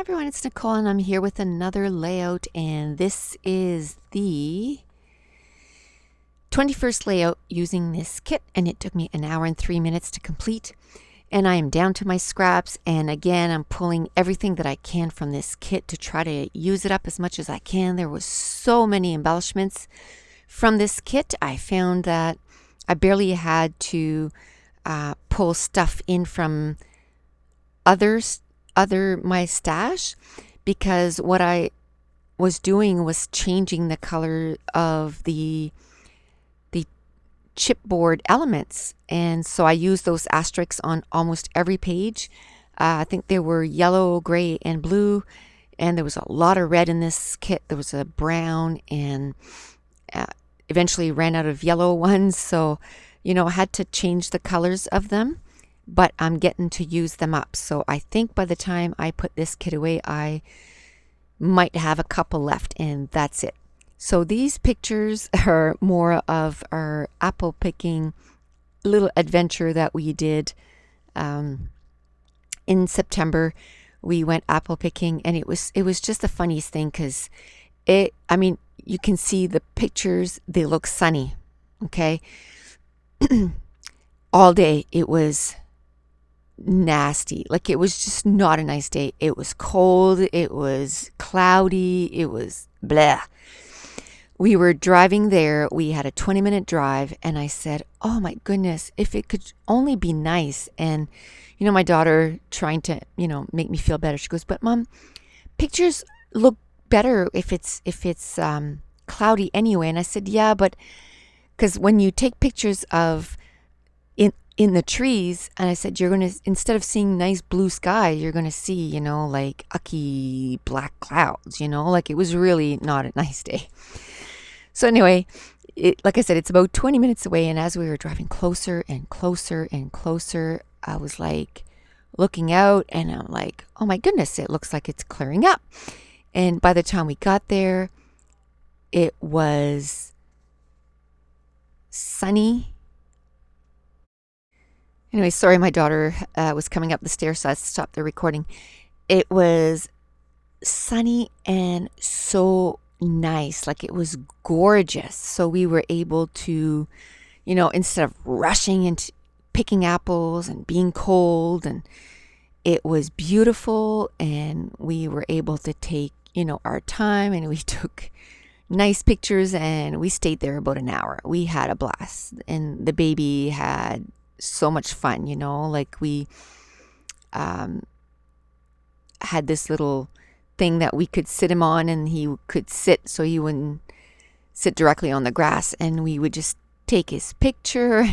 Hi everyone, it's Nicole and I'm here with another layout, and this is the 21st layout using this kit, and it took me an hour and 3 minutes to complete. And I am down to my scraps, and again I'm pulling everything that I can from this kit to try to use it up as much as I can. There was so many embellishments from this kit. I found that I barely had to pull stuff in from other my stash, because what I was doing was changing the color of the chipboard elements, and so I used those asterisks on almost every page. I think they were yellow, gray, and blue, and there was a lot of red in this kit. There was a brown, and eventually ran out of yellow ones, so I had to change the colors of them, but I'm getting to use them up. So I think by the time I put this kit away, I might have a couple left, and that's it. So these pictures are more of our apple picking little adventure that we did in September. We went apple picking, and it was just the funniest thing, because you can see the pictures, they look sunny, okay? All day it was nasty. Like, it was just not a nice day. It was cold, it was cloudy, it was blah. We were driving there. We had a 20-minute drive, and I said, oh my goodness, if it could only be nice. And my daughter, trying to make me feel better, she goes, but Mom, pictures look better if it's cloudy anyway. And I said, yeah, but because when you take pictures of in the trees, and I said, you're going to, instead of seeing nice blue sky, you're going to see, like ucky black clouds, like it was really not a nice day. So anyway, like I said, it's about 20 minutes away, and as we were driving closer and closer and closer, I was like looking out, and I'm like, oh my goodness, it looks like it's clearing up. And by the time we got there, it was sunny. Anyway, sorry, my daughter was coming up the stairs, so I stopped the recording. It was sunny and so nice, like it was gorgeous. So we were able to, instead of rushing into picking apples and being cold, and it was beautiful, and we were able to take, our time, and we took nice pictures, and we stayed there about an hour. We had a blast, and the baby had so much fun, like we had this little thing that we could sit him on, and he could sit, so he wouldn't sit directly on the grass, and we would just take his picture.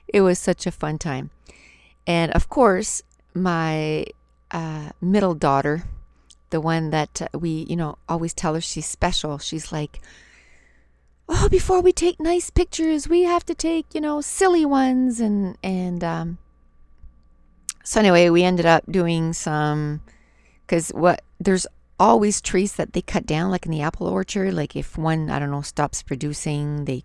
It was such a fun time. And of course, my middle daughter, the one that we always tell her she's special, she's like, oh, before we take nice pictures, we have to take silly ones, and so anyway, we ended up doing some, because there's always trees that they cut down, like in the apple orchard. Like if one, I don't know, stops producing, they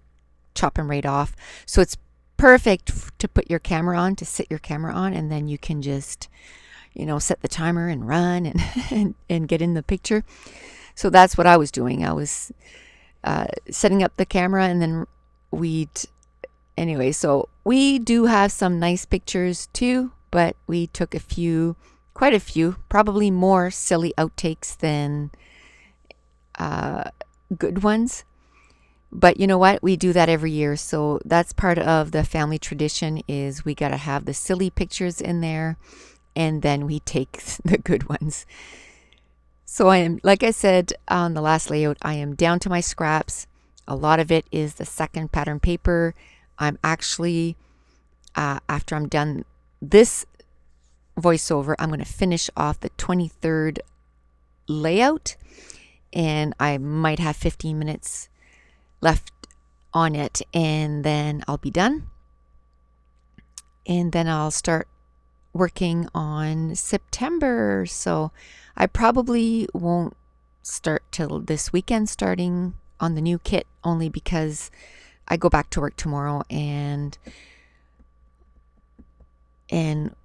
chop them right off. So it's perfect to put your camera on, to sit your camera on, and then you can just, set the timer and run and get in the picture. So that's what I was doing. I was setting up the camera, and then anyway, so we do have some nice pictures too, but we took quite a few, probably more silly outtakes than good ones. But you know what? We do that every year. So that's part of the family tradition, is we got to have the silly pictures in there, and then we take the good ones. So I am, like I said on the last layout, I am down to my scraps. A lot of it is the second pattern paper. I'm actually, after I'm done this voiceover, I'm going to finish off the 23rd layout, and I might have 15 minutes left on it, and then I'll be done, and then I'll start working on September. So I probably won't start till this weekend, starting on the new kit, only because I go back to work tomorrow, and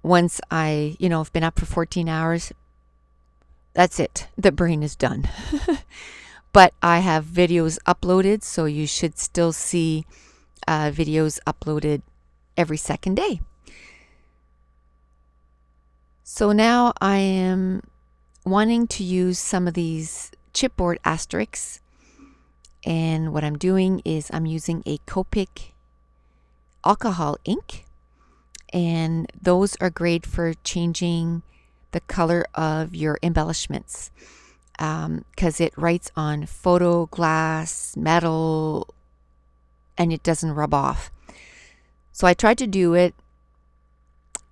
once I have been up for 14 hours, that's it. The brain is done. But I have videos uploaded, so you should still see videos uploaded every second day. So now I am wanting to use some of these chipboard asterisks, and what I'm doing is I'm using a Copic alcohol ink, and those are great for changing the color of your embellishments, because it writes on photo glass, metal, and it doesn't rub off. So I tried to do it,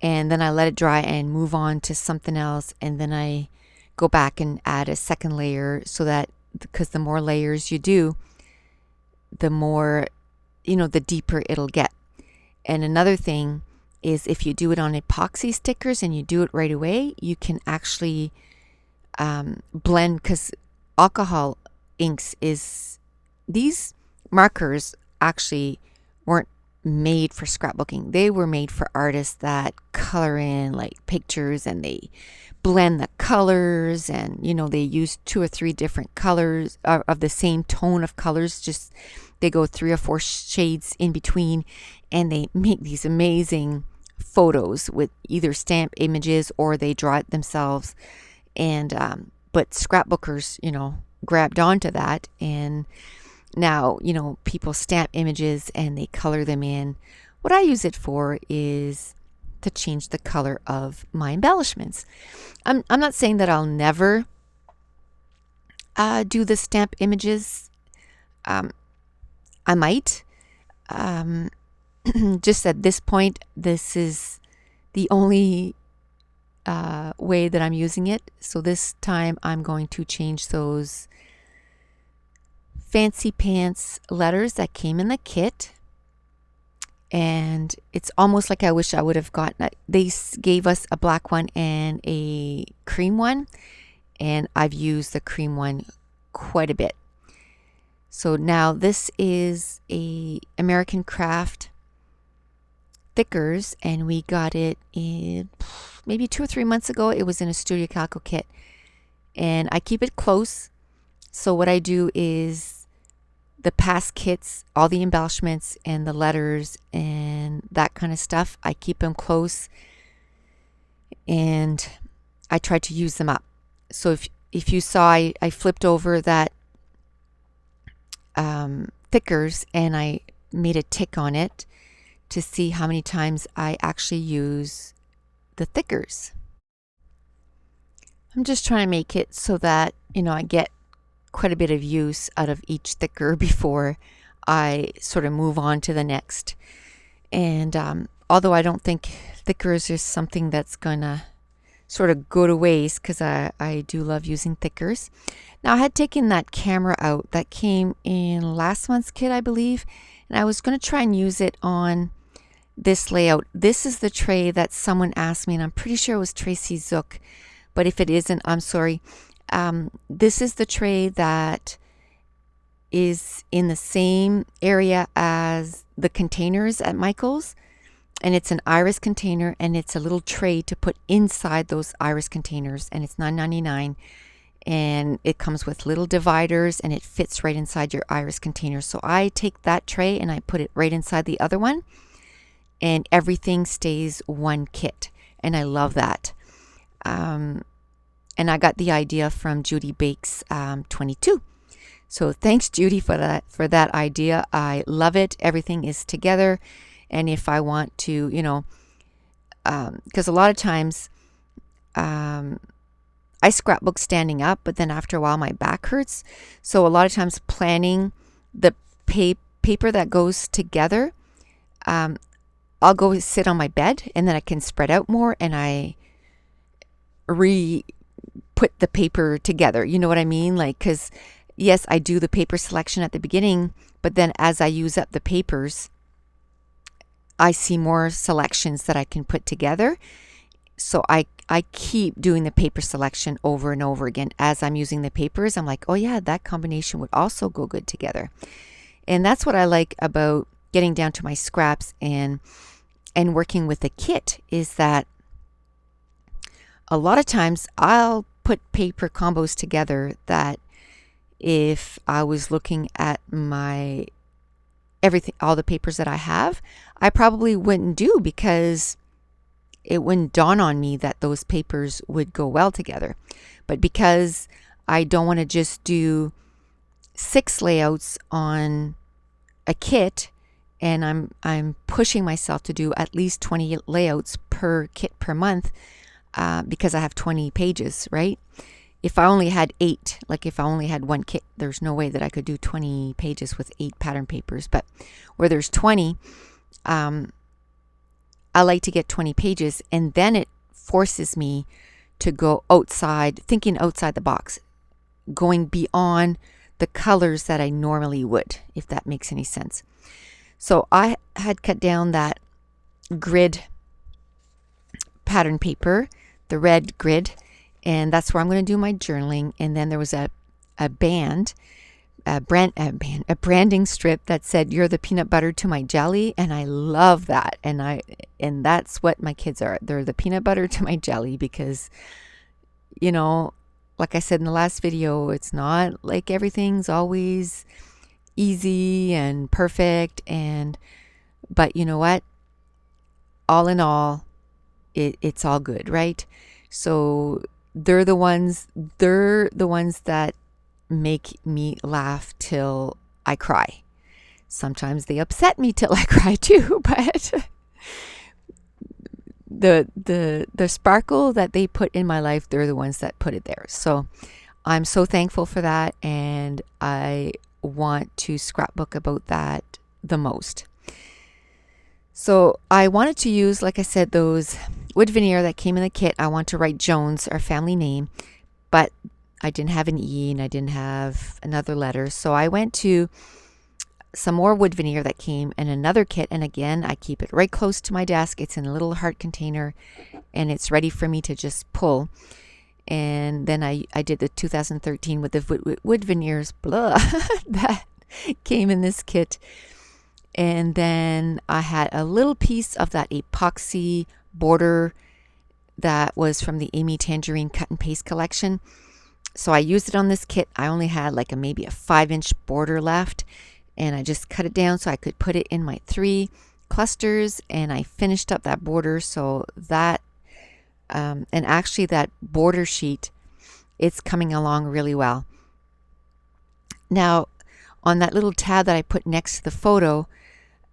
and then I let it dry and move on to something else, and then I go back and add a second layer, so that, because the more layers you do, the more, the deeper it'll get. And another thing is, if you do it on epoxy stickers and you do it right away, you can actually blend, because alcohol inks these markers actually weren't made for scrapbooking. They were made for artists that color in like pictures, and they blend the colors, and they use 2 or 3 different colors of the same tone of colors. Just they go 3 or 4 shades in between, and they make these amazing photos with either stamp images or they draw it themselves. And but scrapbookers grabbed onto that, and now people stamp images and they color them in. What I use it for is to change the color of my embellishments. I'm not saying that I'll never do the stamp images. I might. Just at this point, this is the only way that I'm using it. So this time I'm going to change those fancy pants letters that came in the kit. And it's almost like I wish I would have gotten it. They gave us a black one and a cream one, and I've used the cream one quite a bit. So now this is a American Craft thickers, and we got it in maybe 2 or 3 months ago. It was in a Studio Calico kit, and I keep it close. So what I do is the past kits, all the embellishments and the letters and that kind of stuff, I keep them close, and I try to use them up. So if you saw, I flipped over that thickers, and I made a tick on it to see how many times I actually use the thickers. I'm just trying to make it so that I get quite a bit of use out of each thicker before I sort of move on to the next. And although I don't think thickers is something that's gonna sort of go to waste, because I do love using thickers. Now, I had taken that camera out that came in last month's kit, I believe, and I was going to try and use it on this layout. This is the tray that someone asked me, and I'm pretty sure it was Tracy Zook, but if it isn't, I'm sorry. This is the tray that is in the same area as the containers at Michael's, and it's an iris container, and it's a little tray to put inside those iris containers, and it's $9.99, and it comes with little dividers, and it fits right inside your iris container. So I take that tray and I put it right inside the other one, and everything stays one kit, and I love that. And I got the idea from Judy Bakes 22. So thanks, Judy, for that idea. I love it. Everything is together. And if I want to, because a lot of times I scrapbook standing up, but then after a while my back hurts. So a lot of times planning the paper that goes together, I'll go sit on my bed, and then I can spread out more, and I put the paper together. You know what I mean? Like, because yes, I do the paper selection at the beginning, but then as I use up the papers, I see more selections that I can put together. So I keep doing the paper selection over and over again as I'm using the papers. I'm like, oh yeah, that combination would also go good together. And that's what I like about getting down to my scraps and working with a kit, is that a lot of times I'll put put paper combos together that if I was looking at my everything, all the papers that I have, I probably wouldn't do, because it wouldn't dawn on me that those papers would go well together. But because I don't want to just do 6 layouts on a kit, and I'm pushing myself to do at least 20 layouts per kit per month, because I have 20 pages, right? If I only had 8, like if I only had one kit, there's no way that I could do 20 pages with 8 pattern papers. But where there's 20, I like to get 20 pages, and then it forces me to go outside, thinking outside the box, going beyond the colors that I normally would, if that makes any sense. So I had cut down that grid pattern paper, the red grid, and that's where I'm going to do my journaling. And then there was a branding strip that said, "You're the peanut butter to my jelly," and I love that. And that's what my kids are. They're the peanut butter to my jelly, because, you know, like I said in the last video, it's not like everything's always easy and perfect, but you know what? All in all, it's all good, right? So they're the ones that make me laugh till I cry. Sometimes they upset me till I cry too, but the sparkle that they put in my life, they're the ones that put it there. So I'm so thankful for that, and I want to scrapbook about that the most. So I wanted to use, like I said, those wood veneer that came in the kit. I want to write Jones, our family name, but I didn't have an E and I didn't have another letter. So I went to some more wood veneer that came in another kit, and again, I keep it right close to my desk. It's in a little heart container, and it's ready for me to just pull. And then I did the 2013 with the wood veneers, blah, that came in this kit. And then I had a little piece of that epoxy border that was from the Amy Tangerine cut and paste collection. So I used it on this kit. I only had like maybe a 5-inch border left, and I just cut it down so I could put it in my 3 clusters, and I finished up that border. So that and actually that border sheet, it's coming along really well. Now on that little tab that I put next to the photo,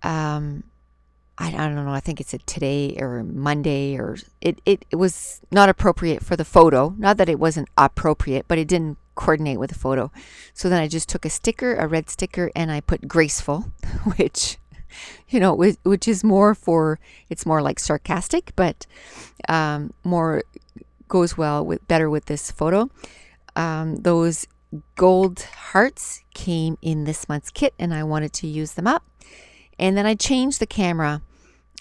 I don't know, I think it's a today or Monday, or it was not appropriate for the photo. Not that it wasn't appropriate, but it didn't coordinate with the photo. So then I just took a red sticker, and I put graceful, which, you know, which is more for, it's more like sarcastic, but more goes better with this photo. Those gold hearts came in this month's kit, and I wanted to use them up. And then I changed the camera.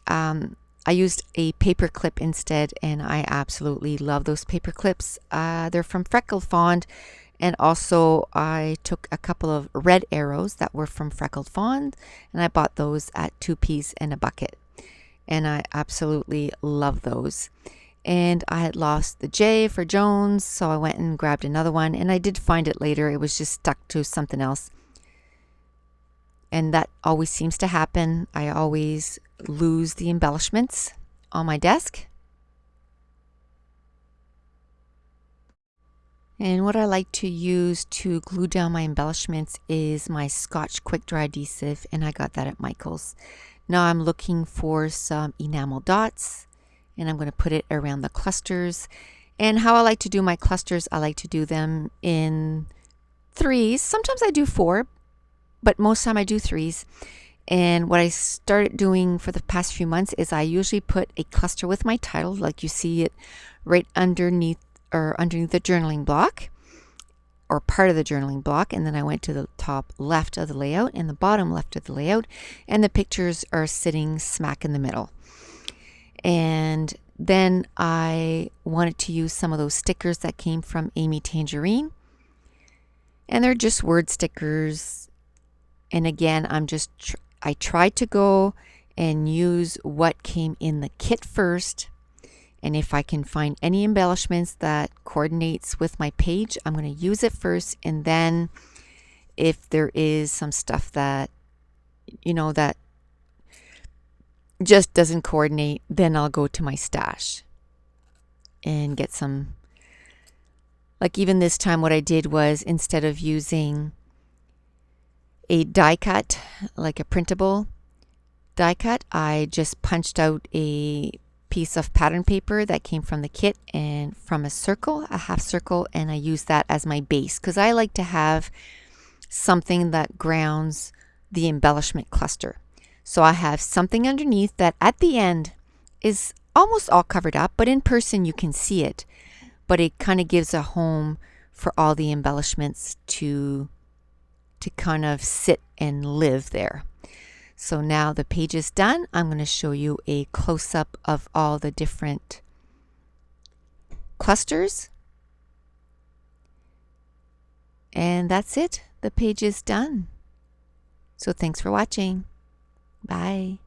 I used a paper clip instead, and I absolutely love those paper clips. They're from Freckled Fawn, and also I took a couple of red arrows that were from Freckled Fawn, and I bought those at 2p in a bucket, and I absolutely love those. And I had lost the J for Jones, so I went and grabbed another one, and I did find it later. It was just stuck to something else. And that always seems to happen. I always lose the embellishments on my desk. And what I like to use to glue down my embellishments is my Scotch Quick Dry adhesive, and I got that at Michael's. Now I'm looking for some enamel dots, and I'm going to put it around the clusters. And how I like to do my clusters, I like to do them in 3s. Sometimes I do 4, but most time I do 3s. And what I started doing for the past few months is I usually put a cluster with my title, like you see it right underneath the journaling block, or part of the journaling block, and then I went to the top left of the layout and the bottom left of the layout, and the pictures are sitting smack in the middle. And then I wanted to use some of those stickers that came from Amy Tangerine, and they're just word stickers. And again, I tried to go and use what came in the kit first, And if I can find any embellishments that coordinates with my page, I'm going to use it first. And then if there is some stuff that, that just doesn't coordinate, then I'll go to my stash and get some. Like even this time, what I did was, instead of using a die cut, like a printable die cut, I just punched out a piece of pattern paper that came from the kit and from a circle, a half circle, and I used that as my base because I like to have something that grounds the embellishment cluster. So I have something underneath that at the end is almost all covered up, but in person you can see it. But it kind of gives a home for all the embellishments to kind of sit and live there. So now the page is done. I'm going to show you a close-up of all the different clusters. And that's it. The page is done. So thanks for watching. Bye.